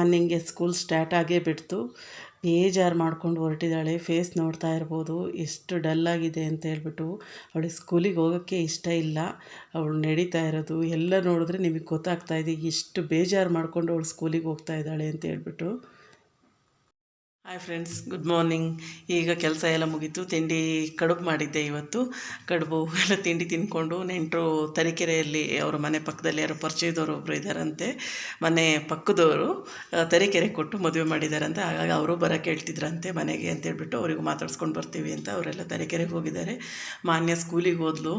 ಮಾರ್ನಿಂಗ್ಗೆ school start ಆಗೇ ಬಿಡ್ತು. ಬೇಜಾರು ಮಾಡ್ಕೊಂಡು ಹೊರಟಿದ್ದಾಳೆ. ಫೇಸ್ ನೋಡ್ತಾ ಇರ್ಬೋದು ಎಷ್ಟು ಡಲ್ಲಾಗಿದೆ ಅಂತ ಹೇಳ್ಬಿಟ್ಟು. ಅವಳಿಗೆ ಸ್ಕೂಲಿಗೆ ಹೋಗೋಕ್ಕೆ ಇಷ್ಟ ಇಲ್ಲ. ಅವಳು ನಡೀತಾ ಇರೋದು ಎಲ್ಲ ನೋಡಿದ್ರೆ ನಿಮಗೆ ಗೊತ್ತಾಗ್ತಾಯಿದೆ ಎಷ್ಟು ಬೇಜಾರು ಮಾಡ್ಕೊಂಡು ಅವಳು ಸ್ಕೂಲಿಗೆ ಹೋಗ್ತಾ ಇದ್ದಾಳೆ ಅಂತ ಹೇಳ್ಬಿಟ್ಟು. Hi friends, good morning. ಈಗ ಕೆಲಸ ಎಲ್ಲ ಮುಗೀತು. ತಿಂಡಿ ಕಡುಬು ಮಾಡಿದ್ದೆ ಇವತ್ತು. ಕಡುಬು ಎಲ್ಲ ತಿಂಡಿ ತಿಂದ್ಕೊಂಡು ನೆಂಟರು ತರೀಕೆರೆಯಲ್ಲಿ ಅವರ ಮನೆ ಪಕ್ಕದಲ್ಲಿ ಯಾರೋ ಪರಿಚಯದವರು ಒಬ್ಬರು ಇದ್ದಾರಂತೆ. ಮನೆ ಪಕ್ಕದವರು ತರೀಕೆರೆ ಕೊಟ್ಟು ಮದುವೆ ಮಾಡಿದ್ದಾರಂತೆ. ಹಾಗಾಗಿ ಅವರು ಬರೋಕ್ಕೆ ಹೇಳ್ತಿದ್ರಂತೆ ಮನೆಗೆ ಅಂತೇಳ್ಬಿಟ್ಟು ಅವರಿಗೂ ಮಾತಾಡ್ಸ್ಕೊಂಡು ಬರ್ತೀವಿ ಅಂತ ಅವರೆಲ್ಲ ತರೀಕೆರೆಗೆ ಹೋಗಿದ್ದಾರೆ. ಮಾನ್ಯ ಸ್ಕೂಲಿಗೆ ಹೋದ್ಲು.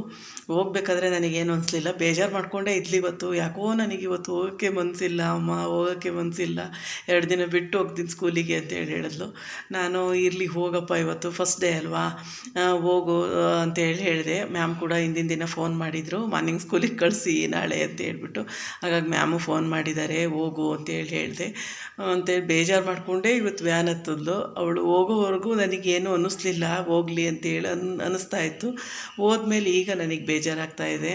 ಹೋಗ್ಬೇಕಾದ್ರೆ ನನಗೇನು ಅನಿಸ್ಲಿಲ್ಲ, ಬೇಜಾರು ಮಾಡಿಕೊಂಡೇ ಇದ್ಲಿ. ಇವತ್ತು ಯಾಕೋ ನನಗಿವತ್ತು ಹೋಗೋಕ್ಕೆ ಮನಸ್ಸಿಲ್ಲ ಅಮ್ಮ, ಹೋಗೋಕ್ಕೆ ಮನಸ್ಸಿಲ್ಲ, 2 ದಿನ ಬಿಟ್ಟು ಹೋಗ್ತೀನಿ ಸ್ಕೂಲಿಗೆ ಅಂತ ಹೇಳಿದ್ಲು. ನಾನು ಇರಲಿ ಹೋಗಪ್ಪ, ಇವತ್ತು ಫಸ್ಟ್ ಡೇ ಅಲ್ವಾ, ಹೋಗು ಅಂತೇಳಿ ಹೇಳಿದೆ. ಮ್ಯಾಮ್ ಕೂಡ ಹಿಂದಿನ ದಿನ ಫೋನ್ ಮಾಡಿದರು, ಮಾರ್ನಿಂಗ್ ಸ್ಕೂಲಿಗೆ ಕಳಿಸಿ ನಾಳೆ ಅಂತ ಹೇಳ್ಬಿಟ್ಟು. ಹಾಗಾಗಿ ಮ್ಯಾಮು ಫೋನ್ ಮಾಡಿದ್ದಾರೆ, ಹೋಗು ಅಂತೇಳಿ ಹೇಳಿದೆ. ಅಂತೇಳಿ ಬೇಜಾರು ಮಾಡಿಕೊಂಡೇ ಇವತ್ತು ವ್ಯಾನ್ ಹತ್ತಿದ್ಲು. ಅವಳು ಹೋಗೋವರೆಗೂ ನನಗೇನು ಅನ್ನಿಸ್ಲಿಲ್ಲ, ಹೋಗಲಿ ಅಂತೇಳಿ ಅನ್ನಿಸ್ತಾ ಇತ್ತು. ಹೋದ್ಮೇಲೆ ಈಗ ನನಗೆ ಬೇಜಾರಾಗ್ತಾಯಿದೆ,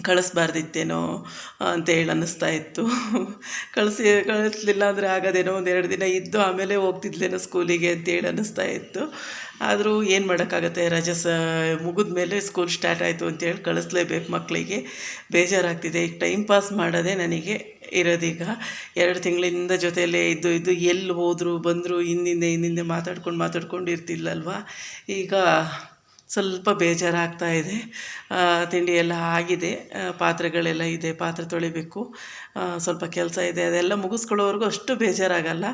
ಕಳಿಸ್ಬಾರ್ದಿತ್ತೇನೋ ಅಂತೇಳಿ ಅನ್ನಿಸ್ತಾ ಇತ್ತು. ಕಳಿಸ್ಲಿಲ್ಲ ಅಂದರೆ ಆಗೋದೇನೋ, 1-2 ದಿನ ಇದ್ದು ಆಮೇಲೆ ಹೋಗ್ತಿದ್ಲೇನೋ ಸ್ಕೂಲಿಗೆ ಅಂತೇಳಿ ಅನ್ನಿಸ್ತಾ ಇತ್ತು. ಆದರೂ ಏನು ಮಾಡೋಕ್ಕಾಗತ್ತೆ, ರಜೆ ಮುಗಿದ ಮೇಲೆ ಸ್ಕೂಲ್ ಸ್ಟಾರ್ಟ್ ಆಯಿತು ಅಂತೇಳಿ ಕಳಿಸ್ಲೇಬೇಕು ಮಕ್ಕಳಿಗೆ. ಬೇಜಾರಾಗ್ತಿದೆ. ಈಗ ಟೈಮ್ ಪಾಸ್ ಮಾಡೋದೇ ನನಗೆ ಇರೋದೀಗ. 2 ತಿಂಗಳಿಂದ ಜೊತೆಯಲ್ಲೇ ಇದ್ದು ಎಲ್ಲಿ ಹೋದ್ರು ಬಂದರು ಹಿಂದಿಂದೆ ಮಾತಾಡ್ಕೊಂಡು ಇರ್ತಿಲ್ಲಲ್ವ. ಈಗ ಸ್ವಲ್ಪ ಬೇಜಾರಾಗ್ತಾ ಇದೆ. ತಿಂಡಿ ಎಲ್ಲ ಆಗಿದೆ, ಪಾತ್ರೆಗಳೆಲ್ಲ ಇದೆ, ಪಾತ್ರೆ ತೊಳಿಬೇಕು. ಸ್ವಲ್ಪ ಕೆಲಸ ಇದೆ, ಅದೆಲ್ಲ ಮುಗಿಸ್ಕೊಳ್ಳೋವರೆಗೂ ಅಷ್ಟು ಬೇಜಾರಾಗಲ್ಲ.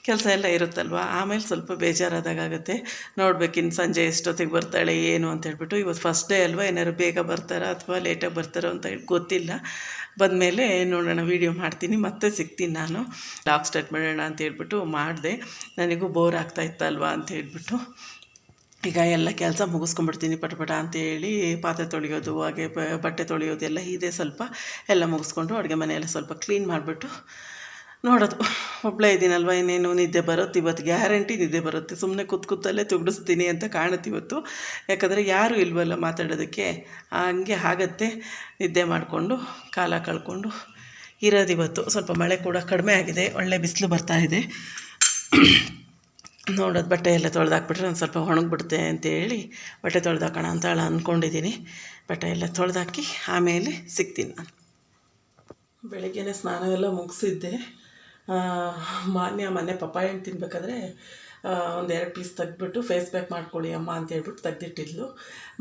ಕೆಲಸ ಎಲ್ಲ ಇರುತ್ತಲ್ವ, ಆಮೇಲೆ ಸ್ವಲ್ಪ ಬೇಜಾರಾದಾಗುತ್ತೆ. ನೋಡ್ಬೇಕು ಇನ್ನು ಸಂಜೆ ಎಷ್ಟೊತ್ತಿಗೆ ಬರ್ತಾಳೆ ಏನು ಅಂತ ಹೇಳ್ಬಿಟ್ಟು. ಇವತ್ತು ಫಸ್ಟ್ ಡೇ ಅಲ್ವಾ, ಏನಾದ್ರು ಬೇಗ ಬರ್ತಾರಾ ಅಥವಾ ಲೇಟಾಗಿ ಬರ್ತಾರೋ ಅಂತ ಹೇಳಿ ಗೊತ್ತಿಲ್ಲ. ಬಂದಮೇಲೆ ನೋಡೋಣ, ವೀಡಿಯೋ ಮಾಡ್ತೀನಿ, ಮತ್ತೆ ಸಿಗ್ತೀನಿ ನಾನು. ಲಾಗ್ ಸ್ಟಾರ್ಟ್ ಮಾಡೋಣ ಅಂತ ಹೇಳ್ಬಿಟ್ಟು ಮಾಡಿದೆ. ನನಗೂ ಬೋರ್ ಆಗ್ತಾಯಿತ್ತಲ್ವ ಅಂತ ಹೇಳ್ಬಿಟ್ಟು ಈಗ ಎಲ್ಲ ಕೆಲಸ ಮುಗಿಸ್ಕೊಂಡ್ಬಿಡ್ತೀನಿ ಪಟ ಅಂತೇಳಿ. ಪಾತ್ರೆ ತೊಳೆಯೋದು, ಹಾಗೆ ಬಟ್ಟೆ ತೊಳೆಯೋದು ಎಲ್ಲ ಇದೆ. ಸ್ವಲ್ಪ ಎಲ್ಲ ಮುಗಿಸ್ಕೊಂಡು ಅಡುಗೆ ಮನೆಯೆಲ್ಲ ಸ್ವಲ್ಪ ಕ್ಲೀನ್ ಮಾಡಿಬಿಟ್ಟು ನೋಡೋದು. ಒಬ್ಬಳೇ ಇದ್ದೀನಲ್ವ, ಇನ್ನೇನು ನಿದ್ದೆ ಬರುತ್ತೆ ಇವತ್ತು, ಗ್ಯಾರಂಟಿ ನಿದ್ದೆ ಬರುತ್ತೆ. ಸುಮ್ಮನೆ ಕೂತಲ್ಲೇ ತುಗಿಡಿಸ್ತೀನಿ ಅಂತ ಕಾಣುತ್ತೆ ಇವತ್ತು. ಯಾಕಂದರೆ ಯಾರೂ ಇಲ್ವಲ್ಲ ಮಾತಾಡೋದಕ್ಕೆ, ಹಂಗೆ ಆಗತ್ತೆ. ನಿದ್ದೆ ಮಾಡಿಕೊಂಡು ಕಾಲ ಕಳ್ಕೊಂಡು ಇರೋದು ಇವತ್ತು. ಸ್ವಲ್ಪ ಮಳೆ ಕೂಡ ಕಡಿಮೆ ಆಗಿದೆ, ಒಳ್ಳೆ ಬಿಸಿಲು ಬರ್ತಾಯಿದೆ. ನೋಡೋದು, ಬಟ್ಟೆ ಎಲ್ಲ ತೊಳೆದಾಕ್ಬಿಟ್ರೆ ಒಂದು ಸ್ವಲ್ಪ ಒಣಗಿಬಿಡುತ್ತೆ ಅಂತೇಳಿ ಬಟ್ಟೆ ತೊಳೆದಾಕೋಣ ಅಂತ ಅಂದ್ಕೊಂಡಿದ್ದೀನಿ. ಬಟ್ಟೆ ಎಲ್ಲ ತೊಳೆದಾಕಿ ಆಮೇಲೆ ಸಿಗ್ತೀನಿ ನಾನು. ಬೆಳಗ್ಗೆನೇ ಸ್ನಾನ ಎಲ್ಲ ಮುಗಿಸಿದ್ದೆ. ಮೊನ್ನೆ ಪಪ್ಪಾಯ ಹಣ್ಣು ತಿನ್ಬೇಕಾದ್ರೆ 1-2 ಪೀಸ್ ತೆಗ್ದುಬಿಟ್ಟು ಫೇಸ್ ಪ್ಯಾಕ್ ಮಾಡ್ಕೊಳ್ಳಿ ಅಮ್ಮ ಅಂತ ಹೇಳ್ಬಿಟ್ಟು ತೆಗ್ದಿಟ್ಟಿದ್ಲು.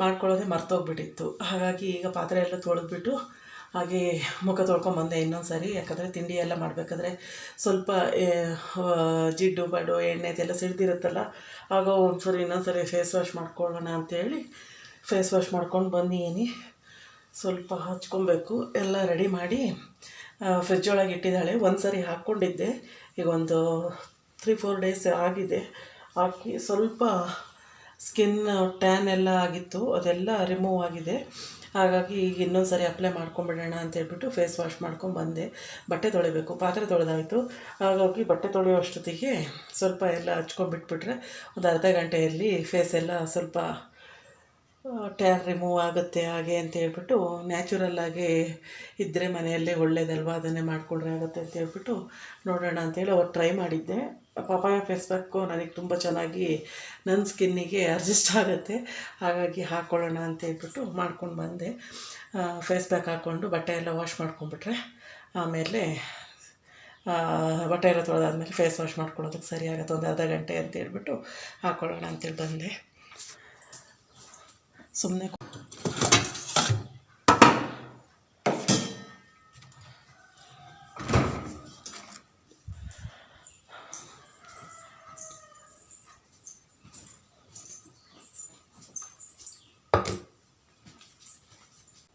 ಮಾಡ್ಕೊಳ್ಳೋದೇ ಮರ್ತೋಗ್ಬಿಟ್ಟಿತ್ತು. ಹಾಗಾಗಿ ಈಗ ಪಾತ್ರೆ ಎಲ್ಲ ತೊಳೆದ್ಬಿಟ್ಟು ಹಾಗೆ ಮುಖ ತೊಳ್ಕೊಂಬಂದೆ ಇನ್ನೊಂದು ಸಾರಿ. ಯಾಕಂದರೆ ತಿಂಡಿ ಎಲ್ಲ ಮಾಡಬೇಕಾದ್ರೆ ಸ್ವಲ್ಪ ಜಿಡ್ಡು ಬಡು ಎಣ್ಣೆ ಅದೆಲ್ಲ ಸಿಡ್ದಿರುತ್ತಲ್ಲ, ಆಗ ಒಂದ್ಸರಿ ಇನ್ನೊಂದ್ಸರಿ ಫೇಸ್ ವಾಶ್ ಮಾಡ್ಕೊಳ್ಳೋಣ ಅಂಥೇಳಿ ಫೇಸ್ ವಾಶ್ ಮಾಡ್ಕೊಂಡು ಬಂದಿದ್ದೀನಿ. ಸ್ವಲ್ಪ ಹಚ್ಕೊಬೇಕು. ಎಲ್ಲ ರೆಡಿ ಮಾಡಿ ಫ್ರಿಜ್ ಒಳಗೆ ಇಟ್ಟಿದ್ದಾಳೆ. ಒಂದು ಸರಿ ಹಾಕ್ಕೊಂಡಿದ್ದೆ, ಈಗ ಒಂದು 3-4 ಡೇಸ್ ಆಗಿದೆ ಹಾಕಿ. ಸ್ವಲ್ಪ ಸ್ಕಿನ್ ಟ್ಯಾನ್ ಎಲ್ಲ ಆಗಿತ್ತು, ಅದೆಲ್ಲ ರಿಮೂವ್ ಆಗಿದೆ. ಹಾಗಾಗಿ ಈಗ ಇನ್ನೊಂದು ಸರಿ ಅಪ್ಲೈ ಮಾಡ್ಕೊಂಬಿಡೋಣ ಅಂತೇಳ್ಬಿಟ್ಟು ಫೇಸ್ ವಾಶ್ ಮಾಡ್ಕೊಂಡು ಬಂದೆ. ಬಟ್ಟೆ ತೊಳಿಬೇಕು, ಪಾತ್ರೆ ತೊಳೆದಾಯಿತು. ಹಾಗಾಗಿ ಬಟ್ಟೆ ತೊಳೆಯೋ ಅಷ್ಟೊತ್ತಿಗೆ ಸ್ವಲ್ಪ ಎಲ್ಲ ಹಚ್ಕೊಂಡ್ಬಿಟ್ಬಿಟ್ರೆ ಒಂದು ಅರ್ಧ ಗಂಟೆಯಲ್ಲಿ ಫೇಸ್ ಎಲ್ಲ ಸ್ವಲ್ಪ ಟ್ಯಾನ್ ರಿಮೂವ್ ಆಗುತ್ತೆ. ಹಾಗೆ ಅಂತ ಹೇಳ್ಬಿಟ್ಟು ನ್ಯಾಚುರಲ್ಲಾಗಿ ಇದ್ದರೆ ಮನೆಯಲ್ಲೇ ಒಳ್ಳೇದಲ್ವ, ಅದನ್ನೇ ಮಾಡಿಕೊಂಡ್ರೆ ಆಗುತ್ತೆ ಅಂತ ಹೇಳ್ಬಿಟ್ಟು ನೋಡೋಣ ಅಂತೇಳಿ ಅವ್ರು ಟ್ರೈ ಮಾಡಿದ್ದೆ. ಪಪಾಯ ಫೇಸ್ ಪ್ಯಾಕು ನನಗೆ ತುಂಬ ಚೆನ್ನಾಗಿ ನನ್ನ ಸ್ಕಿನ್ನಿಗೆ ಅಡ್ಜಸ್ಟ್ ಆಗುತ್ತೆ. ಹಾಗಾಗಿ ಹಾಕ್ಕೊಳ್ಳೋಣ ಅಂತ ಹೇಳ್ಬಿಟ್ಟು ಮಾಡ್ಕೊಂಡು ಬಂದೆ. ಫೇಸ್ ಪ್ಯಾಕ್ ಹಾಕ್ಕೊಂಡು ಬಟ್ಟೆ ಎಲ್ಲ ವಾಶ್ ಮಾಡ್ಕೊಂಡ್ಬಿಟ್ರೆ ಆಮೇಲೆ ಬಟ್ಟೆ ಎಲ್ಲ ತೊಳೆದಾದ್ಮೇಲೆ ಫೇಸ್ ವಾಶ್ ಮಾಡ್ಕೊಳ್ಳೋದಕ್ಕೆ ಸರಿ ಆಗುತ್ತೆ. ಒಂದು ಅರ್ಧ ಗಂಟೆ ಅಂತ ಹೇಳ್ಬಿಟ್ಟು ಹಾಕ್ಕೊಳ್ಳೋಣ ಅಂತೇಳಿ ಬಂದೆ. ಸುಮ್ಮನೆ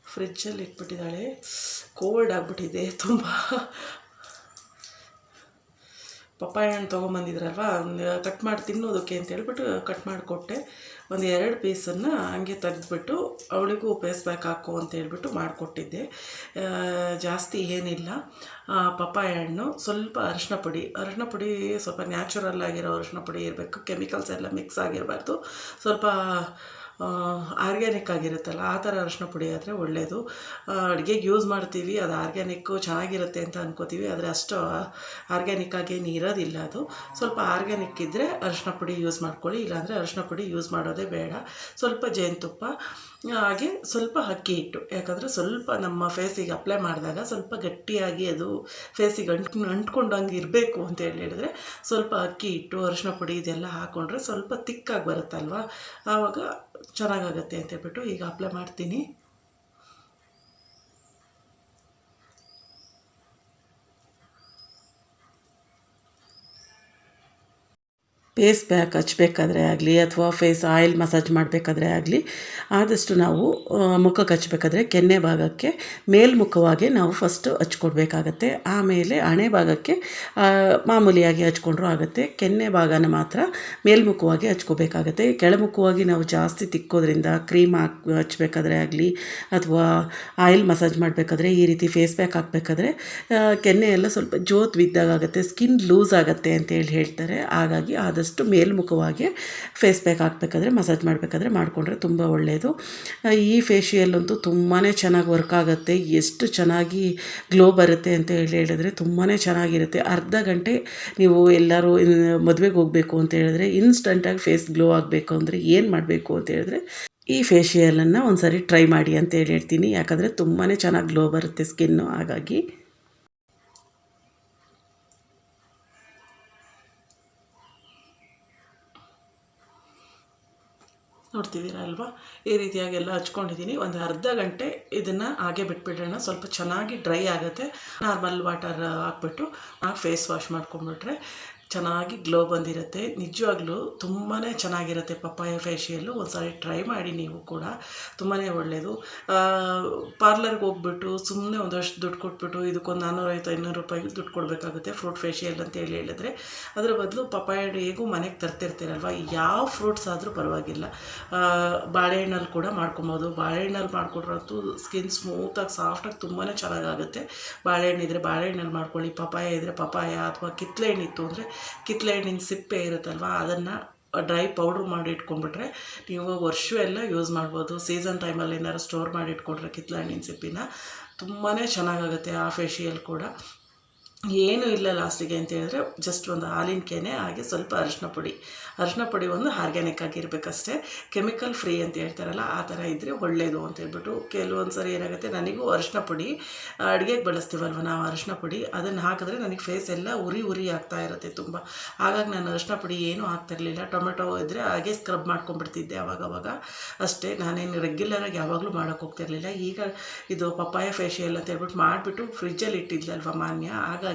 ಫ್ರಿಜ್ಜಲ್ಲಿ ಇಟ್ಬಿಟ್ಟಿದ್ದಾಳೆ. ಕೋಲ್ಡ್ ಆಗಿಬಿಟ್ಟಿದೆ ತುಂಬ. ಪಪ್ಪಾಯ ಹಣ್ಣು ತೊಗೊಂಬಂದಿದ್ರಲ್ವ, ಕಟ್ ಮಾಡಿ ತಿನ್ನೋದಕ್ಕೆ ಅಂತ ಹೇಳ್ಬಿಟ್ಟು ಕಟ್ ಮಾಡಿಕೊಟ್ಟೆ. 1-2 ಪೀಸನ್ನು ಹಂಗೆ ತೆಗೆದ್ಬಿಟ್ಟು ಅವಳಿಗೂ ಫೇಸ್ ಪ್ಯಾಕ್ ಹಾಕು ಅಂತ ಹೇಳ್ಬಿಟ್ಟು ಮಾಡಿಕೊಟ್ಟಿದ್ದೆ. ಜಾಸ್ತಿ ಏನಿಲ್ಲ. ಪಪ್ಪಾಯ ಹಣ್ಣು, ಸ್ವಲ್ಪ ಅರಿಶಿನ ಪುಡಿ ಸ್ವಲ್ಪ ನ್ಯಾಚುರಲ್ ಆಗಿರೋ ಅರಿಶಿನ ಪುಡಿ ಇರಬೇಕು. ಕೆಮಿಕಲ್ಸ್ ಎಲ್ಲ ಮಿಕ್ಸ್ ಆಗಿರಬಾರ್ದು. ಸ್ವಲ್ಪ ಆರ್ಗ್ಯಾನಿಕ್ ಆಗಿರುತ್ತಲ್ಲ ಆ ಥರ ಅರಿಶಿನ ಪುಡಿ ಆದರೆ ಒಳ್ಳೆಯದು. ಅಡುಗೆಗೆ ಯೂಸ್ ಮಾಡ್ತೀವಿ, ಅದು ಆರ್ಗ್ಯಾನಿಕ್ಕು ಚೆನ್ನಾಗಿರುತ್ತೆ ಅಂತ ಅನ್ಕೋತೀವಿ, ಆದರೆ ಅಷ್ಟು ಆರ್ಗ್ಯಾನಿಕ್ ಆಗೇನು ಇರೋದಿಲ್ಲ. ಅದು ಸ್ವಲ್ಪ ಆರ್ಗ್ಯಾನಿಕ್ ಇದ್ದರೆ ಅರಿಶಿನ ಪುಡಿ ಯೂಸ್ ಮಾಡ್ಕೊಳ್ಳಿ, ಇಲ್ಲಾಂದರೆ ಅರಿಶಿನ ಪುಡಿ ಯೂಸ್ ಮಾಡೋದೇ ಬೇಡ. ಸ್ವಲ್ಪ ಜೇನುತುಪ್ಪ, ಹಾಗೆ ಸ್ವಲ್ಪ ಅಕ್ಕಿ ಹಿಟ್ಟು, ಯಾಕಂದರೆ ಸ್ವಲ್ಪ ನಮ್ಮ ಫೇಸಿಗೆ ಅಪ್ಲೈ ಮಾಡಿದಾಗ ಸ್ವಲ್ಪ ಗಟ್ಟಿಯಾಗಿ ಅದು ಫೇಸಿಗೆ ಅಂಟ್ಕೊಂಡಂಗೆ ಇರಬೇಕು ಅಂತ ಹೇಳಿದರೆ ಸ್ವಲ್ಪ ಅಕ್ಕಿ ಹಿಟ್ಟು, ಅರಿಶಿನ ಪುಡಿ ಇದೆಲ್ಲ ಹಾಕ್ಕೊಂಡ್ರೆ ಸ್ವಲ್ಪ ತಿಕ್ಕಾಗಿ ಬರುತ್ತಲ್ವ, ಆವಾಗ ಚೆನ್ನಾಗಾಗತ್ತೆ ಅಂತ ಹೇಳ್ಬಿಟ್ಟು ಈಗ ಅಪ್ಲೈ ಮಾಡ್ತೀನಿ. ಫೇಸ್ ಪ್ಯಾಕ್ ಹಚ್ಬೇಕಾದ್ರೆ ಆಗಲಿ ಅಥವಾ ಫೇಸ್ ಆಯಿಲ್ ಮಸಾಜ್ ಮಾಡಬೇಕಾದ್ರೆ ಆಗಲಿ ಆದಷ್ಟು ನಾವು ಮುಖಕ್ಕೆ ಹಚ್ಬೇಕಾದ್ರೆ ಕೆನ್ನೆ ಭಾಗಕ್ಕೆ ಮೇಲ್ಮುಖವಾಗಿ ನಾವು ಫಸ್ಟು ಹಚ್ಕೊಡ್ಬೇಕಾಗತ್ತೆ. ಆಮೇಲೆ ಹಣೆ ಭಾಗಕ್ಕೆ ಮಾಮೂಲಿಯಾಗಿ ಹಚ್ಕೊಂಡ್ರೂ ಆಗುತ್ತೆ. ಕೆನ್ನೆ ಭಾಗನ ಮಾತ್ರ ಮೇಲ್ಮುಖವಾಗಿ ಹಚ್ಕೋಬೇಕಾಗತ್ತೆ. ಕೆಳಮುಖವಾಗಿ ನಾವು ಜಾಸ್ತಿ ತಿಕ್ಕೋದ್ರಿಂದ ಕ್ರೀಮ್ ಹಚ್ಬೇಕಾದ್ರೆ ಆಗಲಿ ಅಥವಾ ಆಯಿಲ್ ಮಸಾಜ್ ಮಾಡಬೇಕಾದ್ರೆ ಈ ರೀತಿ ಫೇಸ್ ಪ್ಯಾಕ್ ಹಾಕಬೇಕಾದ್ರೆ ಕೆನ್ನೆ ಎಲ್ಲ ಸ್ವಲ್ಪ ಜೋತ್ ಬಿದ್ದಾಗುತ್ತೆ, ಸ್ಕಿನ್ ಲೂಸ್ ಆಗುತ್ತೆ ಅಂತೇಳಿ ಹೇಳ್ತಾರೆ. ಹಾಗಾಗಿ ಆದಷ್ಟು ಮೇಲ್ಮುಖವಾಗಿ ಫೇಸ್ ಪ್ಯಾಕ್ ಹಾಕಬೇಕಾದ್ರೆ ಮಸಾಜ್ ಮಾಡಬೇಕಾದ್ರೆ ಮಾಡಿಕೊಂಡ್ರೆ ತುಂಬ ಒಳ್ಳೆಯದು. ಈ ಫೇಶಿಯಲ್ ಅಂತೂ ತುಂಬಾ ಚೆನ್ನಾಗಿ ವರ್ಕ್ ಆಗುತ್ತೆ. ಎಷ್ಟು ಚೆನ್ನಾಗಿ ಗ್ಲೋ ಬರುತ್ತೆ ಅಂತ ಹೇಳಿದ್ರೆ ತುಂಬಾ ಚೆನ್ನಾಗಿರುತ್ತೆ. ಅರ್ಧ ಗಂಟೆ ನೀವು ಎಲ್ಲರೂ ಮದುವೆಗೆ ಹೋಗಬೇಕು ಅಂತ ಹೇಳಿದ್ರೆ ಇನ್ಸ್ಟಂಟಾಗಿ ಫೇಸ್ ಗ್ಲೋ ಆಗಬೇಕು ಅಂದರೆ ಏನು ಮಾಡಬೇಕು ಅಂತ ಹೇಳಿದ್ರೆ ಈ ಫೇಶಿಯಲನ್ನು ಒಂದು ಸಾರಿ ಟ್ರೈ ಮಾಡಿ ಅಂತ ಹೇಳ್ತೀನಿ. ಯಾಕಂದರೆ ತುಂಬಾ ಚೆನ್ನಾಗಿ ಗ್ಲೋ ಬರುತ್ತೆ ಸ್ಕಿನ್ನು. ಹಾಗಾಗಿ ನೋಡ್ತಿದ್ದೀರಾ ಅಲ್ವಾ, ಈ ರೀತಿಯಾಗೆಲ್ಲ ಹಚ್ಕೊಂಡಿದ್ದೀನಿ. ಒಂದು ಅರ್ಧ ಗಂಟೆ ಇದನ್ನು ಹಾಗೆ ಬಿಟ್ಬಿಡೋಣ, ಸ್ವಲ್ಪ ಚೆನ್ನಾಗಿ ಡ್ರೈ ಆಗುತ್ತೆ. ನಾರ್ಮಲ್ ವಾಟರ್ ಹಾಕ್ಬಿಟ್ಟು ಫೇಸ್ ವಾಶ್ ಮಾಡ್ಕೊಂಬಿಟ್ರೆ ಚೆನ್ನಾಗಿ ಗ್ಲೋ ಬಂದಿರುತ್ತೆ. ನಿಜವಾಗ್ಲೂ ತುಂಬಾ ಚೆನ್ನಾಗಿರುತ್ತೆ ಪಪ್ಪಾಯ ಫೇಶಿಯಲ್ಲು. ಒಂದು ಸಾರಿ ಟ್ರೈ ಮಾಡಿ ನೀವು ಕೂಡ, ತುಂಬಾ ಒಳ್ಳೆಯದು. ಪಾರ್ಲರ್ಗೆ ಹೋಗ್ಬಿಟ್ಟು ಸುಮ್ಮನೆ ಒಂದಷ್ಟು ದುಡ್ಡು ಕೊಟ್ಬಿಟ್ಟು ಇದಕ್ಕೊಂದು 450-500 ರೂಪಾಯಿ ದುಡ್ಡು ಕೊಡಬೇಕಾಗುತ್ತೆ ಫ್ರೂಟ್ ಫೇಶಿಯಲ್ ಅಂತ ಹೇಳಿದ್ರೆ, ಅದರ ಬದಲು ಪಪ್ಪಾಯ ಹೇಗೂ ಮನೆಗೆ ತರ್ತಿರ್ತೀರಲ್ವ, ಯಾವ ಫ್ರೂಟ್ಸ್ ಆದರೂ ಪರವಾಗಿಲ್ಲ. ಬಾಳೆಹಣ್ಣಲ್ಲಿ ಕೂಡ ಮಾಡ್ಕೊಬೋದು. ಬಾಳೆಹಣ್ಣಲ್ಲಿ ಮಾಡಿಕೊಟ್ರಂತೂ ಸ್ಕಿನ್ ಸ್ಮೂತಾಗಿ ಸಾಫ್ಟಾಗಿ ತುಂಬಾ ಚೆನ್ನಾಗಾಗುತ್ತೆ. ಬಾಳೆಹಣ್ಣಿದ್ರೆ ಬಾಳೆಹಣ್ಣಲ್ಲಿ ಮಾಡ್ಕೊಳ್ಳಿ, ಪಪ್ಪಾಯ ಇದ್ದರೆ ಪಪ್ಪಾಯ, ಅಥವಾ ಕಿತ್ತಳೆ ಹಣ್ಣಿತ್ತು ಅಂದರೆ ಕಿತ್ತಳೆ ಹಣ್ಣಿನ ಸಿಪ್ಪೆ ಇರುತ್ತಲ್ವ ಅದನ್ನು ಡ್ರೈ ಪೌಡ್ರ್ ಮಾಡಿ ಇಟ್ಕೊಂಡ್ಬಿಟ್ರೆ ನೀವು ವರ್ಷ ಎಲ್ಲ ಯೂಸ್ ಮಾಡ್ಬೋದು. ಸೀಸನ್ ಟೈಮಲ್ಲಿ ಏನಾದ್ರು ಸ್ಟೋರ್ ಮಾಡಿ ಇಟ್ಕೊಂಡ್ರೆ ಕಿತ್ತಳೆ ಹಣ್ಣಿನ ಸಿಪ್ಪಿನ ತುಂಬಾ ಚೆನ್ನಾಗಾಗುತ್ತೆ ಆ ಫೇಶಿಯಲ್ ಕೂಡ. ಏನೂ ಇಲ್ಲ ಲಾಸ್ಟಿಗೆ ಅಂತ ಹೇಳಿದ್ರೆ ಜಸ್ಟ್ ಒಂದು ಹಾಲಿನ ಕೆನೆ, ಹಾಗೆ ಸ್ವಲ್ಪ ಅರಿಶಿನ ಪುಡಿ ಒಂದು ಆರ್ಗ್ಯಾನಿಕ್ ಆಗಿರಬೇಕಷ್ಟೇ, ಕೆಮಿಕಲ್ ಫ್ರೀ ಅಂತ ಹೇಳ್ತಾರಲ್ಲ ಆ ಥರ ಇದ್ದರೆ ಒಳ್ಳೆಯದು ಅಂತ ಹೇಳ್ಬಿಟ್ಟು. ಕೆಲವೊಂದು ಸರಿ ಏನಾಗುತ್ತೆ, ನನಗೂ ಅರಿಶಿನ ಪುಡಿ ಅಡುಗೆಗೆ ಬಳಸ್ತೀವಲ್ವ ನಾವು ಅರಿಶಿನ ಪುಡಿ, ಅದನ್ನು ಹಾಕಿದ್ರೆ ನನಗೆ ಫೇಸ್ ಎಲ್ಲ ಉರಿ ಆಗ್ತಾ ಇರುತ್ತೆ ತುಂಬ. ಹಾಗಾಗಿ ನಾನು ಅರಿಶಿನ ಪುಡಿ ಏನೂ ಹಾಕ್ತಿರ್ಲಿಲ್ಲ. ಟೊಮೆಟೊ ಇದ್ದರೆ ಹಾಗೆ ಸ್ಕ್ರಬ್ ಮಾಡ್ಕೊಂಡ್ಬಿಡ್ತಿದ್ದೆ ಅವಾಗವಾಗ ಅಷ್ಟೇ. ನಾನೇನು ರೆಗ್ಯುಲರಾಗಿ ಯಾವಾಗಲೂ ಮಾಡೋಕ್ಕೆ ಹೋಗ್ತಿರ್ಲಿಲ್ಲ. ಈಗ ಇದು ಪಪ್ಪಾಯ ಫೇಶಿಯಲ್ ಅಂತ ಹೇಳ್ಬಿಟ್ಟು ಮಾಡಿಬಿಟ್ಟು ಫ್ರಿಜ್ಜಲ್ಲಿ ಇಟ್ಟಿದ್ಲಲ್ವ ಮಾನ್ಯ, ಹಾಗಾಗಿ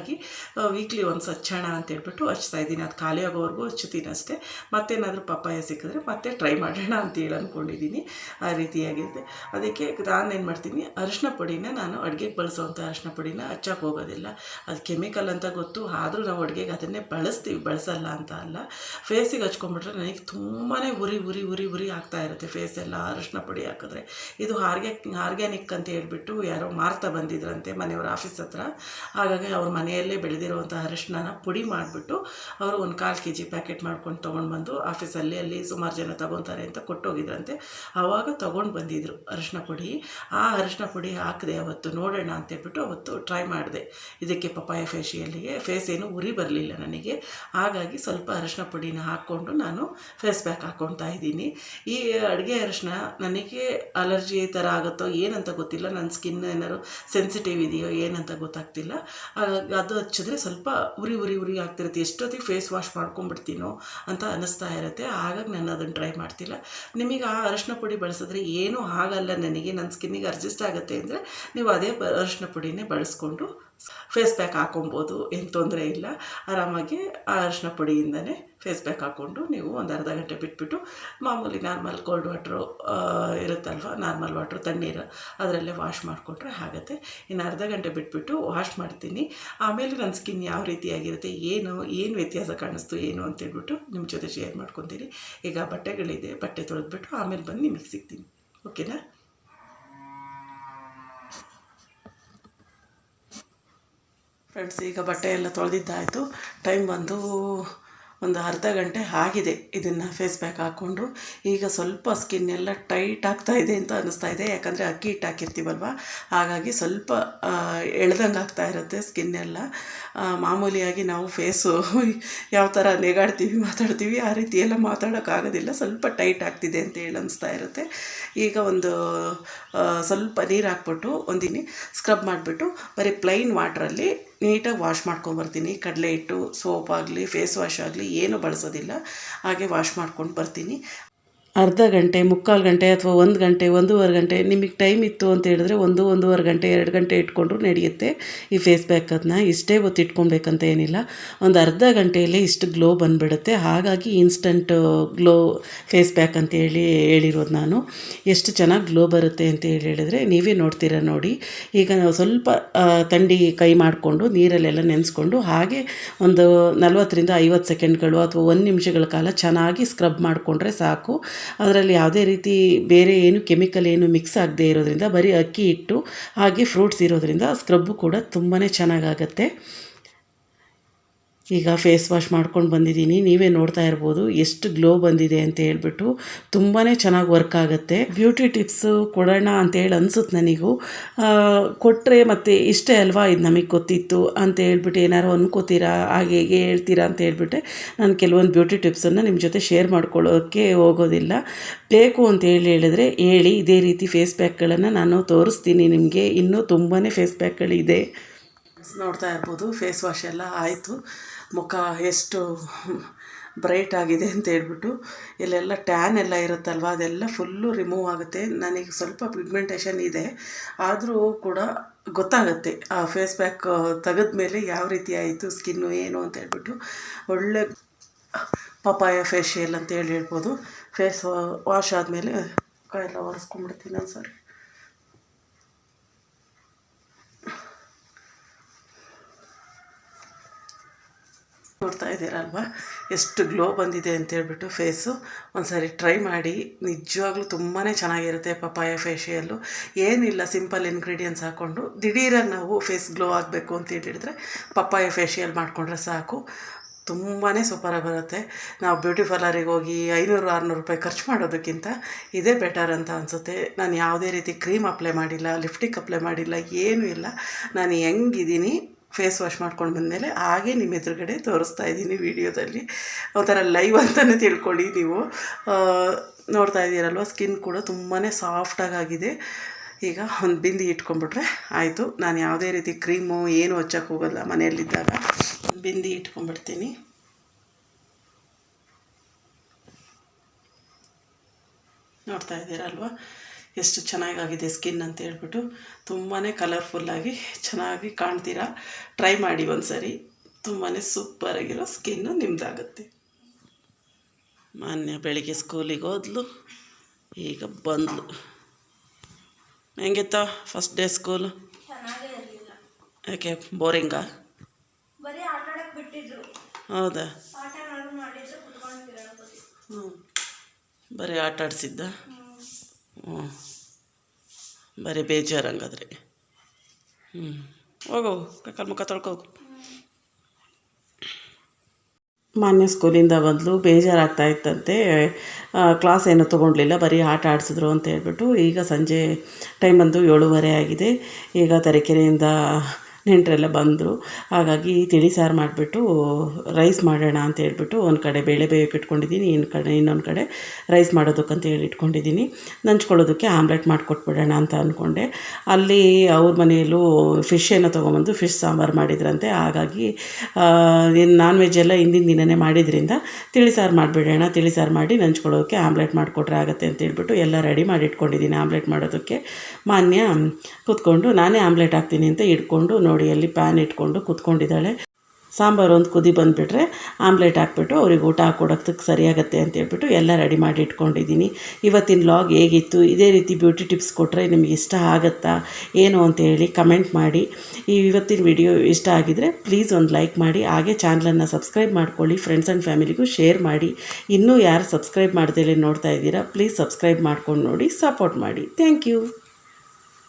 ವೀಕ್ಲಿ ಒಂದು ಹಚ್ಚೋಣ ಅಂತೇಳ್ಬಿಟ್ಟು ಹಚ್ತಾಯಿದ್ದೀನಿ. ಅದು ಖಾಲಿ ಆಗೋವರೆಗೂ ಹಚ್ಚುತ್ತೀನಿ ಅಷ್ಟೇ. ಮತ್ತೇನಾದರೂ ಪಪ್ಪಾಯ ಸಿಕ್ಕಿದ್ರೆ ಮತ್ತೆ ಟ್ರೈ ಮಾಡೋಣ ಅಂತೇಳಿ ಅಂದ್ಕೊಂಡಿದ್ದೀನಿ. ಆ ರೀತಿಯಾಗಿದೆ. ಅದಕ್ಕೆ ನಾನೇನು ಮಾಡ್ತೀನಿ, ಅರಿಶಿನ ಪುಡಿನ ನಾನು ಅಡುಗೆಗೆ ಬಳಸೋವಂಥ ಅರಿಶಿನ ಪುಡಿನ ಹಚ್ಚೋಕೆ ಹೋಗೋದಿಲ್ಲ. ಅದು ಕೆಮಿಕಲ್ ಅಂತ ಗೊತ್ತು, ಆದರೂ ನಾವು ಅಡುಗೆಗೆ ಅದನ್ನೇ ಬಳಸ್ತೀವಿ, ಬಳಸಲ್ಲ ಅಂತ ಅಲ್ಲ. ಫೇಸಿಗೆ ಹಚ್ಕೊಂಡ್ಬಿಟ್ರೆ ನನಗೆ ತುಂಬಾ ಉರಿ ಆಗ್ತಾ ಇರುತ್ತೆ ಫೇಸೆಲ್ಲ ಅರಿಶಿನ ಪುಡಿ ಹಾಕಿದ್ರೆ. ಇದು ಆರ್ಗ್ಯಾನಿಕ್ ಅಂತ ಹೇಳ್ಬಿಟ್ಟು ಯಾರೋ ಮಾರ್ತಾ ಬಂದಿದ್ರಂತೆ ಮನೆಯವ್ರ ಆಫೀಸ್ ಹತ್ರ. ಹಾಗಾಗಿ ಅವ್ರ ಮನೆಯಲ್ಲೇ ಬೆಳೆದಿರುವಂಥ ಅರಿಶಿನ ಪುಡಿ ಮಾಡಿಬಿಟ್ಟು ಅವರು ಒಂದು 1/4 kg ಪ್ಯಾಕೆಟ್ ಮಾಡ್ಕೊಂಡು ತೊಗೊಂಡು ಬಂದು ಆಫೀಸಲ್ಲಿ ಅಲ್ಲಿ ಸುಮಾರು ಜನ ತೊಗೊತಾರೆ ಅಂತ ಕೊಟ್ಟೋಗಿದ್ರಂತೆ. ಆವಾಗ ತೊಗೊಂಡು ಬಂದಿದ್ದರು ಅರಿಶಿನ ಪುಡಿ. ಆ ಅರಿಶಿನ ಪುಡಿ ಹಾಕಿದೆ ಅವತ್ತು, ನೋಡೋಣ ಅಂತೇಳ್ಬಿಟ್ಟು ಅವತ್ತು ಟ್ರೈ ಮಾಡಿದೆ ಇದಕ್ಕೆ ಪಪ್ಪಾಯ ಫೇಶಿಯಲ್ಲಿಗೆ. ಫೇಸ್ ಏನು ಉರಿ ಬರಲಿಲ್ಲ ನನಗೆ. ಹಾಗಾಗಿ ಸ್ವಲ್ಪ ಅರಿಶಿನ ಪುಡಿನ ಹಾಕ್ಕೊಂಡು ನಾನು ಫೇಸ್ ಪ್ಯಾಕ್ ಹಾಕ್ಕೊಳ್ತಾ ಇದ್ದೀನಿ. ಈ ಅಡುಗೆ ಅರಿಶಿನ ನನಗೆ ಅಲರ್ಜಿ ಥರ ಆಗುತ್ತೋ ಏನಂತ ಗೊತ್ತಿಲ್ಲ, ನನ್ನ ಸ್ಕಿನ್ ಏನಾದ್ರು ಸೆನ್ಸಿಟಿವ್ ಇದೆಯೋ ಏನಂತ ಗೊತ್ತಾಗ್ತಿಲ್ಲ. ಅದು ಹಚ್ಚಿದ್ರೆ ಸ್ವಲ್ಪ ಉರಿ ಆಗ್ತಿರುತ್ತೆ. ಎಷ್ಟೊತ್ತಿಗೆ ಫೇಸ್ ವಾಶ್ ಮಾಡ್ಕೊಂಡ್ಬಿಡ್ತೀನೋ ಅಂತ ಅನ್ನಿಸ್ತಾ ಇರುತ್ತೆ. ಹಾಗಾಗಿ ನಾನು ಅದನ್ನು ಟ್ರೈ ಮಾಡ್ತಿಲ್ಲ. ನಿಮಗೆ ಆ ಅರಿಶಿನ ಪುಡಿ ಬಳಸಿದ್ರೆ ಏನೂ ಆಗಲ್ಲ ನನಗೆ, ನನ್ನ ಸ್ಕಿನ್ನಿಗೆ ಅಡ್ಜಸ್ಟ್ ಆಗುತ್ತೆ ಅಂದರೆ ನೀವು ಅದೇ ಅರಿಶಿನ ಪುಡಿನೇ ಬಳಸ್ಕೊಂಡು ಫೇಸ್ ಪ್ಯಾಕ್ ಹಾಕೊಬೋದು, ಏನು ತೊಂದರೆ ಇಲ್ಲ. ಆರಾಮಾಗಿ ಆ ಅರಿಶಿನ ಪುಡಿಯಿಂದನೇ ಫೇಸ್ ಪ್ಯಾಕ್ ಹಾಕ್ಕೊಂಡು ನೀವು ಒಂದು ಅರ್ಧ ಗಂಟೆ ಬಿಟ್ಬಿಟ್ಟು ಮಾಮೂಲಿ ನಾರ್ಮಲ್ ಕೋಲ್ಡ್ ವಾಟ್ರು ಇರುತ್ತಲ್ವ, ನಾರ್ಮಲ್ ವಾಟ್ರು ತಣ್ಣೀರು ಅದರಲ್ಲೇ ವಾಶ್ ಮಾಡಿಕೊಂಡ್ರೆ ಆಗುತ್ತೆ. ಇನ್ನು ಅರ್ಧ ಗಂಟೆ ಬಿಟ್ಬಿಟ್ಟು ವಾಶ್ ಮಾಡ್ತೀನಿ. ಆಮೇಲೆ ನನ್ನ ಸ್ಕಿನ್ ಯಾವ ರೀತಿಯಾಗಿರುತ್ತೆ, ಏನು ವ್ಯತ್ಯಾಸ ಕಾಣಿಸ್ತು ಏನು ಅಂತೇಳ್ಬಿಟ್ಟು ನಿಮ್ಮ ಜೊತೆ ಶೇರ್ ಮಾಡ್ಕೊತೀನಿ. ಈಗ ಬಟ್ಟೆಗಳಿದೆ, ಬಟ್ಟೆ ತೊಳೆದ್ಬಿಟ್ಟು ಆಮೇಲೆ ಬಂದು ನಿಮಗೆ ಸಿಗ್ತೀನಿ. ಓಕೆನಾ? ಫ್ರೆಂಡ್ಸ್, ಈಗ ಬಟ್ಟೆ ಎಲ್ಲ ತೊಳೆದಿದ್ದಾಯಿತು. ಟೈಮ್ ಬಂದು ಒಂದು ಅರ್ಧ ಗಂಟೆ ಆಗಿದೆ ಇದನ್ನು ಫೇಸ್ ಪ್ಯಾಕ್ ಹಾಕ್ಕೊಂಡು. ಈಗ ಸ್ವಲ್ಪ ಸ್ಕಿನ್ ಎಲ್ಲ ಟೈಟ್ ಆಗ್ತಾ ಇದೆ ಅಂತ ಅನ್ನಿಸ್ತಾ ಇದೆ, ಯಾಕಂದರೆ ಅಕ್ಕಿ ಹಿಟ್ಟು ಹಾಕಿರ್ತೀವಲ್ವ, ಹಾಗಾಗಿ ಸ್ವಲ್ಪ ಎಳ್ದಂಗೆ ಆಗ್ತಾ ಇರುತ್ತೆ ಸ್ಕಿನ್ ಎಲ್ಲ. ಮಾಮೂಲಿಯಾಗಿ ನಾವು ಫೇಸು ಯಾವ ಥರ ನೆಗಾಡ್ತೀವಿ ಮಾತಾಡ್ತೀವಿ ಆ ರೀತಿ ಎಲ್ಲ ಮಾತಾಡೋಕ್ಕಾಗೋದಿಲ್ಲ, ಸ್ವಲ್ಪ ಟೈಟ್ ಆಗ್ತಿದೆ ಅಂತ ಹೇಳಿ ಅನಿಸ್ತಾ ಇರುತ್ತೆ. ಈಗ ಒಂದು ಸ್ವಲ್ಪ ನೀರು ಹಾಕ್ಬಿಟ್ಟು ಒಂದಿನಿ ಸ್ಕ್ರಬ್ ಮಾಡಿಬಿಟ್ಟು ಬರೀ ಪ್ಲೈನ್ ವಾಟ್ರಲ್ಲಿ ನೀಟಾಗಿ ವಾಶ್ ಮಾಡ್ಕೊಂಬರ್ತೀನಿ. ಕಡಲೆ ಹಿಟ್ಟು, ಸೋಪ್ ಆಗಲಿ, ಫೇಸ್ ವಾಶ್ ಆಗಲಿ ಏನೂ ಬಳಸೋದಿಲ್ಲ, ಹಾಗೆ ವಾಶ್ ಮಾಡ್ಕೊಂಡು ಬರ್ತೀನಿ. ಅರ್ಧ ಗಂಟೆ, ಮುಕ್ಕಾಲು ಗಂಟೆ ಅಥವಾ 1 ಗಂಟೆ, 1.5 ಗಂಟೆ ನಿಮಗೆ ಟೈಮ್ ಇತ್ತು ಅಂತ ಹೇಳಿದ್ರೆ 1.5 ಗಂಟೆ 2 ಗಂಟೆ ಇಟ್ಕೊಂಡ್ರು ನಡೆಯುತ್ತೆ ಈ ಫೇಸ್ ಪ್ಯಾಕನ್ನು. ಇಷ್ಟೇ ಹೊತ್ತು ಇಟ್ಕೊಬೇಕಂತ ಏನಿಲ್ಲ, ಒಂದು ಅರ್ಧ ಗಂಟೆಯಲ್ಲೇ ಇಷ್ಟು ಗ್ಲೋ ಬಂದುಬಿಡುತ್ತೆ. ಹಾಗಾಗಿ ಇನ್ಸ್ಟಂಟ್ ಗ್ಲೋ ಫೇಸ್ ಪ್ಯಾಕ್ ಅಂತ ಹೇಳಿರೋದು ನಾನು. ಎಷ್ಟು ಚೆನ್ನಾಗಿ ಗ್ಲೋ ಬರುತ್ತೆ ಅಂತ ಹೇಳಿದ್ರೆ ನೀವೇ ನೋಡ್ತೀರ ನೋಡಿ. ಈಗ ನಾವು ಸ್ವಲ್ಪ ಥಂಡಿ ಕೈ ಮಾಡಿಕೊಂಡು ನೀರಲ್ಲೆಲ್ಲ ನೆನೆಸ್ಕೊಂಡು ಹಾಗೆ ಒಂದು 40ರಿಂದ 50 ಸೆಕೆಂಡ್ಗಳು ಅಥವಾ 1 ನಿಮಿಷಗಳ ಕಾಲ ಚೆನ್ನಾಗಿ ಸ್ಕ್ರಬ್ ಮಾಡಿಕೊಂಡ್ರೆ ಸಾಕು. ಅದರಲ್ಲಿ ಯಾವುದೇ ರೀತಿ ಬೇರೆ ಏನು ಕೆಮಿಕಲ್ ಏನು ಮಿಕ್ಸ್ ಆಗದೆ ಇರೋದ್ರಿಂದ, ಬರೀ ಅಕ್ಕಿ ಹಿಟ್ಟು ಹಾಗೆ ಫ್ರೂಟ್ಸ್ ಇರೋದ್ರಿಂದ ಸ್ಕ್ರಬ್ಬು ಕೂಡ ತುಂಬಾ ಚೆನ್ನಾಗಾಗತ್ತೆ. ಈಗ ಫೇಸ್ ವಾಶ್ ಮಾಡ್ಕೊಂಡು ಬಂದಿದ್ದೀನಿ, ನೀವೇ ನೋಡ್ತಾ ಇರ್ಬೋದು ಎಷ್ಟು ಗ್ಲೋ ಬಂದಿದೆ ಅಂತ ಹೇಳ್ಬಿಟ್ಟು. ತುಂಬಾ ಚೆನ್ನಾಗಿ ವರ್ಕ್ ಆಗುತ್ತೆ. ಬ್ಯೂಟಿ ಟಿಪ್ಸು ಕೊಡೋಣ ಅಂತೇಳಿ ಅನಿಸುತ್ತೆ ನನಗೂ. ಕೊಟ್ಟರೆ ಮತ್ತು ಇಷ್ಟೇ ಅಲ್ವಾ ಇದು ನಮಗೆ ಗೊತ್ತಿತ್ತು ಅಂತ ಹೇಳ್ಬಿಟ್ಟು ಏನಾರು ಅನ್ಕೋತೀರಾ, ಹಾಗೆ ಹೇಳ್ತೀರಾ ಅಂತ ಹೇಳ್ಬಿಟ್ಟೆ ನಾನು ಕೆಲವೊಂದು ಬ್ಯೂಟಿ ಟಿಪ್ಸನ್ನು ನಿಮ್ಮ ಜೊತೆ ಶೇರ್ ಮಾಡ್ಕೊಳ್ಳೋಕ್ಕೆ ಹೋಗೋದಿಲ್ಲ. ಬೇಕು ಅಂತ ಹೇಳಿದ್ರೆ ಹೇಳಿ, ಇದೇ ರೀತಿ ಫೇಸ್ ಪ್ಯಾಕ್ಗಳನ್ನು ನಾನು ತೋರಿಸ್ತೀನಿ ನಿಮಗೆ. ಇನ್ನೂ ತುಂಬಾ ಫೇಸ್ ಪ್ಯಾಕ್ಗಳಿದೆ. ನೋಡ್ತಾ ಇರ್ಬೋದು ಫೇಸ್ ವಾಶ್ ಎಲ್ಲ ಆಯಿತು. ಮುಖ ಎಷ್ಟು ಬ್ರೈಟ್ ಆಗಿದೆ ಅಂತ ಹೇಳ್ಬಿಟ್ಟು. ಇಲ್ಲೆಲ್ಲ ಟ್ಯಾನ್ ಎಲ್ಲ ಇರುತ್ತಲ್ವ, ಅದೆಲ್ಲ ಫುಲ್ಲು ರಿಮೂವ್ ಆಗುತ್ತೆ. ನನಗೆ ಸ್ವಲ್ಪ ಪಿಗ್ಮೆಂಟೇಷನ್ ಇದೆ, ಆದರೂ ಕೂಡ ಗೊತ್ತಾಗುತ್ತೆ ಆ ಫೇಸ್ ಪ್ಯಾಕ್ ತೆಗೆದ ಮೇಲೆ ಯಾವ ರೀತಿ ಆಯಿತು ಸ್ಕಿನ್ನು ಏನು ಅಂತ ಹೇಳ್ಬಿಟ್ಟು. ಒಳ್ಳೆ ಪಪಾಯ ಫೇಶಿಯಲ್ ಅಂತ ಹೇಳ್ಬೋದು. ಫೇಸ್ ವಾಶ್ ಆದಮೇಲೆ ಮುಖ ಎಲ್ಲ ಒರೆಸ್ಕೊಂಡ್ಬಿಡ್ತೀನಿ ನಾನು. ಸಾರಿ, ನೋಡ್ತಾ ಇದ್ದೀರಲ್ವ ಎಷ್ಟು ಗ್ಲೋ ಬಂದಿದೆ ಅಂತೇಳ್ಬಿಟ್ಟು ಫೇಸು. ಒಂದು ಸಾರಿ ಟ್ರೈ ಮಾಡಿ, ನಿಜವಾಗ್ಲೂ ತುಂಬಾ ಚೆನ್ನಾಗಿರುತ್ತೆ ಪಪಾಯ ಫೇಶಿಯಲ್ಲು. ಏನಿಲ್ಲ, ಸಿಂಪಲ್ ಇಂಗ್ರೀಡಿಯೆಂಟ್ಸ್ ಹಾಕ್ಕೊಂಡು ದಿಢೀರಾಗಿ ನಾವು ಫೇಸ್ ಗ್ಲೋ ಆಗಬೇಕು ಅಂತ ಹೇಳಿದ್ರೆ ಪಪಾಯ ಫೇಶಿಯಲ್ ಮಾಡಿಕೊಂಡ್ರೆ ಸಾಕು, ತುಂಬಾ ಸೂಪರಾಗಿ ಬರುತ್ತೆ. ನಾವು ಬ್ಯೂಟಿ ಪಾರ್ಲರಿಗೆ ಹೋಗಿ 500-600 ರೂಪಾಯಿ ಖರ್ಚು ಮಾಡೋದಕ್ಕಿಂತ ಇದೇ ಬೆಟರ್ ಅಂತ ಅನಿಸುತ್ತೆ. ನಾನು ಯಾವುದೇ ರೀತಿ ಕ್ರೀಮ್ ಅಪ್ಲೈ ಮಾಡಿಲ್ಲ, ಲಿಪ್ಸ್ಟಿಕ್ ಅಪ್ಲೈ ಮಾಡಿಲ್ಲ, ಏನೂ ಇಲ್ಲ. ನಾನು ಹೆಂಗಿದ್ದೀನಿ ಫೇಸ್ ವಾಶ್ ಮಾಡ್ಕೊಂಡು ಬಂದಮೇಲೆ ಹಾಗೆ ನಿಮ್ಮ ಎದುರುಗಡೆ ತೋರಿಸ್ತಾ ಇದ್ದೀನಿ ವಿಡಿಯೋದಲ್ಲಿ. ಒಂಥರ ಲೈವ್ ಅಂತಲೇ ತಿಳ್ಕೊಳ್ಳಿ ನೀವು. ನೋಡ್ತಾ ಇದ್ದೀರಲ್ವ, ಸ್ಕಿನ್ ಕೂಡ ತುಂಬಾ ಸಾಫ್ಟಾಗಿದೆ. ಈಗ ಒಂದು ಬಿಂದಿ ಇಟ್ಕೊಂಡ್ಬಿಟ್ರೆ ಆಯಿತು. ನಾನು ಯಾವುದೇ ರೀತಿ ಕ್ರೀಮು ಏನು ಹಚ್ಚಕ್ಕೆ ಹೋಗೋಲ್ಲ. ಮನೆಯಲ್ಲಿದ್ದಾಗ ಬಿಂದಿ ಇಟ್ಕೊಂಡ್ಬಿಡ್ತೀನಿ. ನೋಡ್ತಾ ಇದ್ದೀರಲ್ವ ಎಷ್ಟು ಚೆನ್ನಾಗಾಗಿದೆ ಸ್ಕಿನ್ ಅಂತ ಹೇಳ್ಬಿಟ್ಟು. ತುಂಬಾ ಕಲರ್ಫುಲ್ಲಾಗಿ ಚೆನ್ನಾಗಿ ಕಾಣ್ತೀರಾ. ಟ್ರೈ ಮಾಡಿ ಒಂದು ಸರಿ, ತುಂಬಾ ಸೂಪರಾಗಿರೋ ಸ್ಕಿನ್ನು ನಿಮ್ಮದಾಗುತ್ತೆ. ಮಾನ್ಯ ಬೆಳಿಗ್ಗೆ ಸ್ಕೂಲಿಗೆ ಹೋದ್ಲು, ಈಗ ಬಂದ್ಲು. ಹೆಂಗಿತ್ತ ಫಸ್ಟ್ ಡೇ ಸ್ಕೂಲು? ಯಾಕೆ ಬೋರಿಂಗಾ? ಹೌದಾ? ಬರೀ ಆಟ ಆಡಿಸಿದ್ದ? ಹ್ಞೂ, ಬರೀ ಬೇಜಾರು ಹಂಗಾದ್ರೆ. ಹೋಗು ಕಕ್ಕಲ್ ಮುಖ ತೊಳ್ಕೋಗು. ಮಾನ್ಯ ಸ್ಕೂಲಿಂದ ಬಂದಳು, ಬೇಜಾರಾಗ್ತಾ ಇತ್ತಂತೆ. ಕ್ಲಾಸ್ ಏನೂ ತೊಗೊಂಡ್ಲಿಲ್ಲ, ಬರೀ ಆಟ ಆಡಿಸಿದ್ರು ಅಂತ ಹೇಳ್ಬಿಟ್ಟು. ಈಗ ಸಂಜೆ ಟೈಮ್ ಬಂದು 7:30 ಆಗಿದೆ. ಈಗ ತರೀಕೆರೆಯಿಂದ ನೆಂಟರೆಲ್ಲ ಬಂದರು. ಹಾಗಾಗಿ ತಿಳಿ ಸಾರು ಮಾಡಿಬಿಟ್ಟು ರೈಸ್ ಮಾಡೋಣ ಅಂತ ಹೇಳ್ಬಿಟ್ಟು ಒಂದು ಕಡೆ ಬೇಳೆ ಬೇಯಕ್ಕೆ ಇಟ್ಕೊಂಡಿದ್ದೀನಿ, ಇನ್ನೊಂದು ಕಡೆ ರೈಸ್ ಮಾಡೋದಕ್ಕಂತ ಹೇಳಿ ಇಟ್ಕೊಂಡಿದ್ದೀನಿ. ನಂಚ್ಕೊಳ್ಳೋದಕ್ಕೆ ಆಮ್ಲೆಟ್ ಮಾಡಿಕೊಟ್ಬಿಡೋಣ ಅಂತ ಅಂದ್ಕೊಂಡೆ. ಅಲ್ಲಿ ಅವ್ರ ಮನೆಯಲ್ಲೂ ಫಿಶ್ ಏನೋ ತೊಗೊಂಬಂದು ಫಿಶ್ ಸಾಂಬಾರು ಮಾಡಿದ್ರಂತೆ. ಹಾಗಾಗಿ ನಾನ್ ವೆಜ್ ಎಲ್ಲ ಹಿಂದಿನ ದಿನವೇ ಮಾಡಿದ್ರಿಂದ ತಿಳಿ ಸಾರು ಮಾಡಿಬಿಡೋಣ, ತಿಳಿ ಸಾರು ಮಾಡಿ ನಂಚ್ಕೊಳ್ಳೋದಕ್ಕೆ ಆಮ್ಲೆಟ್ ಮಾಡಿಕೊಟ್ರೆ ಆಗುತ್ತೆ ಅಂತ ಹೇಳ್ಬಿಟ್ಟು ಎಲ್ಲ ರೆಡಿ ಮಾಡಿ ಇಟ್ಕೊಂಡಿದ್ದೀನಿ ಆಮ್ಲೆಟ್ ಮಾಡೋದಕ್ಕೆ. ಮಾನ್ಯ ಕೂತ್ಕೊಂಡು ನಾನೇ ಆಮ್ಲೆಟ್ ಹಾಕ್ತೀನಿ ಅಂತ ಇಟ್ಕೊಂಡು ನೋಡಿ ಅಲ್ಲಿ ಪ್ಯಾನ್ ಇಟ್ಕೊಂಡು ಕೂತ್ಕೊಂಡಿದ್ದಾಳೆ. ಸಾಂಬಾರು ಒಂದು ಕುದಿ ಬಂದುಬಿಟ್ರೆ ಆಮ್ಲೆಟ್ ಹಾಕ್ಬಿಟ್ಟು ಅವ್ರಿಗೆ ಊಟ ಹಾಕ್ಕೊಡೋದಕ್ಕೆ ಸರಿಯಾಗತ್ತೆ ಅಂತ ಹೇಳ್ಬಿಟ್ಟು ಎಲ್ಲ ರೆಡಿ ಮಾಡಿ ಇಟ್ಕೊಂಡಿದ್ದೀನಿ. ಇವತ್ತಿನ ವ್ಲಾಗ್ ಹೇಗಿತ್ತು? ಇದೇ ರೀತಿ ಬ್ಯೂಟಿ ಟಿಪ್ಸ್ ಕೊಟ್ಟರೆ ನಿಮಗೆ ಇಷ್ಟ ಆಗುತ್ತಾ ಏನು ಅಂತೇಳಿ ಕಮೆಂಟ್ ಮಾಡಿ. ಇವತ್ತಿನ ವಿಡಿಯೋ ಇಷ್ಟ ಆಗಿದರೆ ಪ್ಲೀಸ್ ಒಂದು ಲೈಕ್ ಮಾಡಿ, ಹಾಗೆ ಚಾನಲನ್ನು ಸಬ್ಸ್ಕ್ರೈಬ್ ಮಾಡ್ಕೊಳ್ಳಿ, ಫ್ರೆಂಡ್ಸ್ ಆ್ಯಂಡ್ ಫ್ಯಾಮಿಲಿಗೂ ಶೇರ್ ಮಾಡಿ. ಇನ್ನೂ ಯಾರು ಸಬ್ಸ್ಕ್ರೈಬ್ ಮಾಡ್ದೇಲೆ ನೋಡ್ತಾ ಇದ್ದೀರಾ ಪ್ಲೀಸ್ ಸಬ್ಸ್ಕ್ರೈಬ್ ಮಾಡ್ಕೊಂಡು ನೋಡಿ, ಸಪೋರ್ಟ್ ಮಾಡಿ. Thank you.